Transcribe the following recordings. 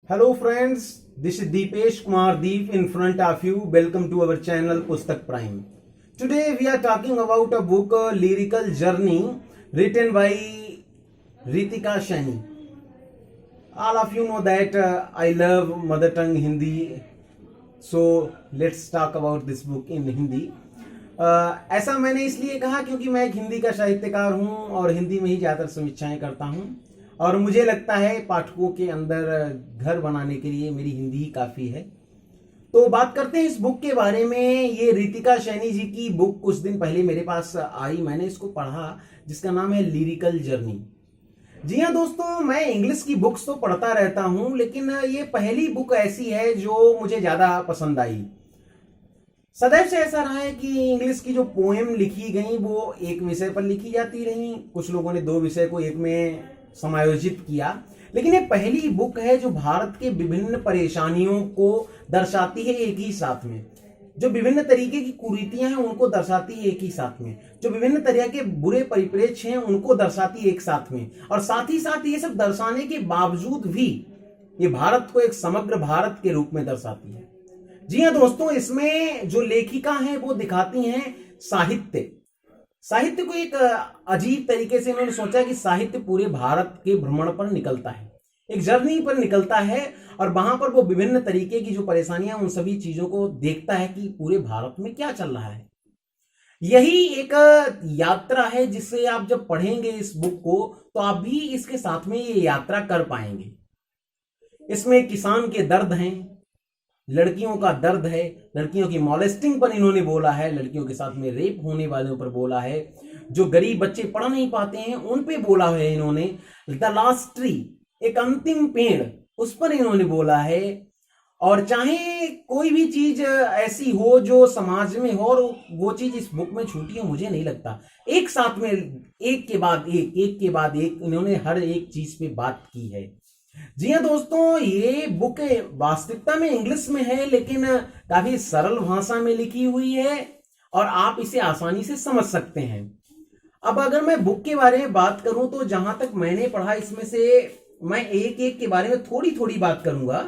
Hello friends, this is Deepesh Kumar Deep in front of you. Welcome to our channel Pustak Prime. Today we are talking about a book, Lyrical Journey, written by Ritika Shani. All of you know that I love mother tongue Hindi, so let's talk about this book in Hindi. ऐसा मैंने इसलिए कहा क्योंकि मैं एक हिंदी का साहित्यकार हूँ और हिंदी में ही ज़्यादातर समीक्षाएं करता हूँ और मुझे लगता है पाठकों के अंदर घर बनाने के लिए मेरी हिंदी ही काफ़ी है। तो बात करते हैं इस बुक के बारे में। ये रितिका सैनी जी की बुक कुछ दिन पहले मेरे पास आई, मैंने इसको पढ़ा, जिसका नाम है लिरिकल जर्नी। जी हाँ दोस्तों, मैं इंग्लिश की बुक्स तो पढ़ता रहता हूँ, लेकिन ये पहली बुक ऐसी है जो मुझे ज़्यादा पसंद आई। सदैव से ऐसा रहा है कि इंग्लिश की जो पोएम लिखी गई वो एक विषय पर लिखी जाती रही, कुछ लोगों ने दो विषय को एक में समायोजित किया, लेकिन ये पहली बुक है जो भारत के विभिन्न परेशानियों को दर्शाती है एक ही साथ में, जो विभिन्न तरीके की कुरीतियां हैं उनको दर्शाती है एक ही साथ में, जो विभिन्न तरह के बुरे परिप्रेक्ष्य हैं उनको दर्शाती है एक साथ में, और साथ ही साथ ये सब दर्शाने के बावजूद भी ये भारत को एक समग्र भारत के रूप में दर्शाती है। जी हाँ दोस्तों, इसमें जो लेखिका हैं वो दिखाती हैं साहित्य को एक अजीब तरीके से इन्होंने सोचा कि साहित्य पूरे भारत के भ्रमण पर निकलता है, एक जर्नी पर निकलता है, और वहां पर वो विभिन्न तरीके की जो परेशानियां उन सभी चीजों को देखता है कि पूरे भारत में क्या चल रहा है। यही एक यात्रा है जिससे आप जब पढ़ेंगे इस बुक को तो आप भी इसके साथ में ये यात्रा कर पाएंगे। इसमें किसान के दर्द हैं, लड़कियों का दर्द है, लड़कियों की मॉलेस्टिंग पर इन्होंने बोला है, लड़कियों के साथ में रेप होने वालों पर बोला है, जो गरीब बच्चे पढ़ नहीं पाते हैं उन पे बोला है इन्होंने, द लास्ट ट्री, एक अंतिम पेड़, उस पर इन्होंने बोला है। और चाहे कोई भी चीज ऐसी हो जो समाज में हो और वो चीज इस बुक में छूटी हो, मुझे नहीं लगता, एक साथ में एक के बाद एक इन्होंने हर एक चीज पे बात की है। जी हाँ दोस्तों, ये बुक वास्तविकता में इंग्लिश में है लेकिन काफी सरल भाषा में लिखी हुई है और आप इसे आसानी से समझ सकते हैं। अब अगर मैं बुक के बारे में बात करूं तो जहां तक मैंने पढ़ा इसमें से मैं एक एक के बारे में थोड़ी थोड़ी बात करूंगा।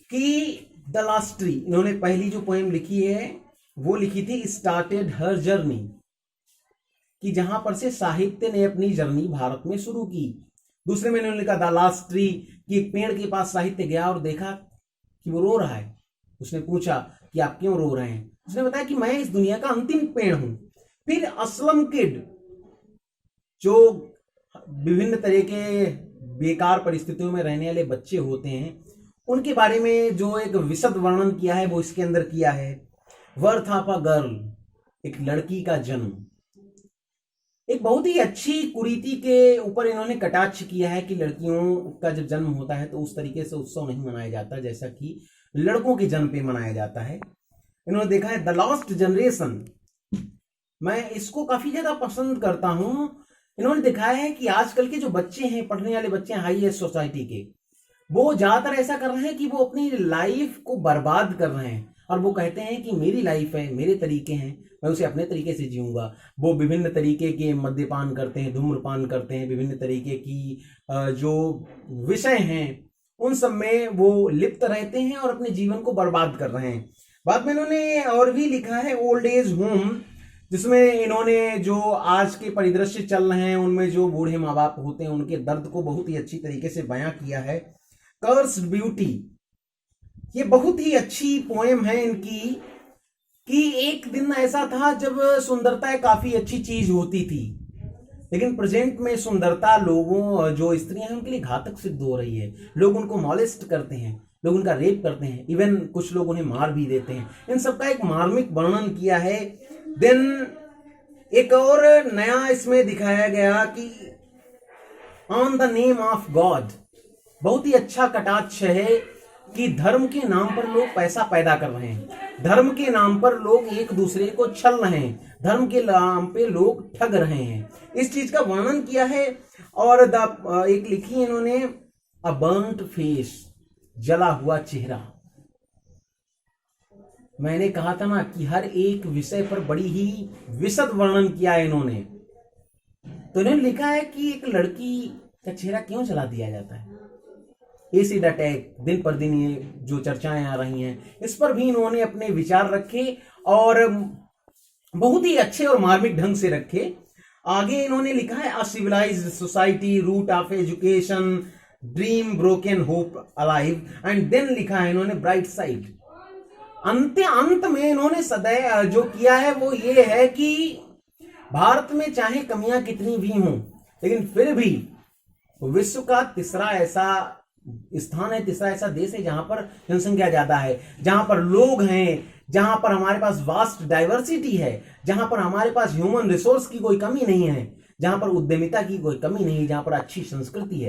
कि द लास्ट ट्री, इन्होंने पहली जो पोएम लिखी है वो लिखी थी स्टार्टेड हर जर्नी, कि जहां पर से साहित्य ने अपनी जर्नी भारत में शुरू की। दूसरे में इन्होंने लिखा द लास्ट ट्री, कि एक पेड़ के पास साहित्य गया और देखा कि वो रो रहा है। उसने पूछा कि आप क्यों रो रहे हैं? उसने बताया कि मैं इस दुनिया का अंतिम पेड़ हूं। फिर असलम किड, जो विभिन्न तरह के बेकार परिस्थितियों में रहने वाले बच्चे होते हैं उनके बारे में जो एक विशद वर्णन किया है वो इसके अंदर किया है। बर्थ ऑफ अ गर्ल, एक लड़की का जन्म, एक बहुत ही अच्छी कुरीति के ऊपर इन्होंने कटाक्ष किया है कि लड़कियों का जब जन्म होता है तो उस तरीके से उत्सव नहीं मनाया जाता जैसा कि लड़कों के जन्म पे मनाया जाता है। इन्होंने देखा है द लास्ट जनरेशन, मैं इसको काफी ज्यादा पसंद करता हूं। इन्होंने दिखाया है कि आजकल के जो बच्चे हैं, पढ़ने वाले बच्चे हैं हाईएस्ट सोसाइटी के, वो ज्यादातर ऐसा कर रहे हैं कि वो अपनी लाइफ को बर्बाद कर रहे हैं और वो कहते हैं कि मेरी लाइफ है, मेरे तरीके हैं, मैं उसे अपने तरीके से जीऊंगा। वो विभिन्न तरीके के मद्यपान करते हैं, धूम्रपान करते हैं, विभिन्न तरीके की जो विषय हैं उन सब में वो लिप्त रहते हैं और अपने जीवन को बर्बाद कर रहे हैं। बाद में इन्होंने और भी लिखा है ओल्ड एज होम, जिसमें इन्होंने जो आज के परिदृश्य चल रहे हैं उनमें जो बूढ़े माँ बाप होते हैं उनके दर्द को बहुत ही अच्छी तरीके से बयां किया है। कर्स्ड ब्यूटी, ये बहुत ही अच्छी पोएम है इनकी, कि एक दिन ऐसा था जब सुंदरता काफी अच्छी चीज होती थी, लेकिन प्रेजेंट में सुंदरता लोगों, जो स्त्रियां हैं उनके लिए घातक सिद्ध हो रही है। लोग उनको मॉलेस्ट करते हैं, लोग उनका रेप करते हैं, इवन कुछ लोग उन्हें मार भी देते हैं। इन सबका एक मार्मिक वर्णन किया है। देन एक और नया इसमें दिखाया गया कि on the name of God, बहुत ही अच्छा कटाक्ष है कि धर्म के नाम पर लोग पैसा पैदा कर रहे हैं, धर्म के नाम पर लोग एक दूसरे को छल रहे हैं, धर्म के नाम पे लोग ठग रहे हैं, इस चीज का वर्णन किया है। और एक लिखी है इन्होंने अ बर्न्ट फेस, जला हुआ चेहरा। मैंने कहा था ना कि हर एक विषय पर बड़ी ही विशद वर्णन किया है इन्होंने। तो इन्होंने लिखा है कि एक लड़की का चेहरा क्यों जला दिया जाता है। एसिड अटैक, दिन पर दिन ये जो चर्चाएं आ रही हैं, इस पर भी इन्होंने अपने विचार रखे और बहुत ही अच्छे और मार्मिक ढंग से रखे। आगे इन्होंने लिखा है a civilised society, root of education, dream broken, hope alive, and then लिखा है इन्होंने ब्राइट साइड। अंत में इन्होंने सदैव जो किया है वो ये है कि भारत में चाहे कमियां कितनी भी हों, लेकिन फिर भी विश्व का तीसरा ऐसा स्थान है, तीसरा ऐसा देश है जहां पर जनसंख्या ज्यादा है, जहां पर लोग हैं, जहां पर हमारे पास वास्ट डाइवर्सिटी है, जहां पर हमारे पास ह्यूमन रिसोर्स की कोई कमी नहीं है, जहां पर उद्यमिता की कोई कमी नहीं, जहां पर अच्छी संस्कृति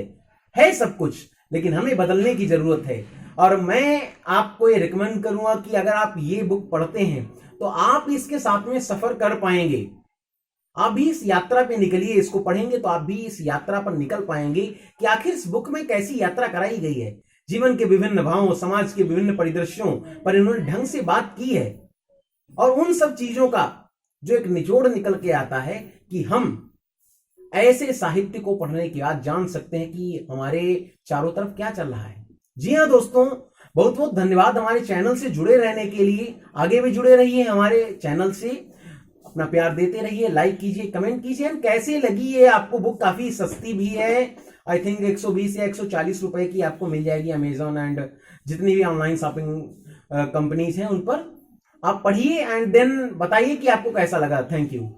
है सब कुछ, लेकिन हमें बदलने की जरूरत है। और मैं आपको ये रिकमेंड करूंगा कि अगर आप ये बुक पढ़ते हैं तो आप इसके साथ में सफर कर पाएंगे। आप भी इस यात्रा पे निकलिए, इसको पढ़ेंगे तो आप भी इस यात्रा पर निकल पाएंगे कि आखिर इस बुक में कैसी यात्रा कराई गई है। जीवन के विभिन्न भावों, समाज के विभिन्न परिदृश्यों पर इन्होंने ढंग से बात की है, और उन सब चीजों का जो एक निचोड़ निकल के आता है कि हम ऐसे साहित्य को पढ़ने के बाद जान सकते हैं कि हमारे चारों तरफ क्या चल रहा है। जी हाँ दोस्तों, बहुत बहुत धन्यवाद हमारे चैनल से जुड़े रहने के लिए। आगे भी जुड़े रहिए हमारे चैनल से, अपना प्यार देते रहिए, लाइक कीजिए, कमेंट कीजिए। कैसे लगी ये आपको बुक? काफी सस्ती भी है, आई थिंक 120 या 140 रुपए की आपको मिल जाएगी अमेजॉन एंड जितनी भी ऑनलाइन शॉपिंग कंपनीज हैं उन पर। आप पढ़िए एंड देन बताइए कि आपको कैसा लगा। Thank you.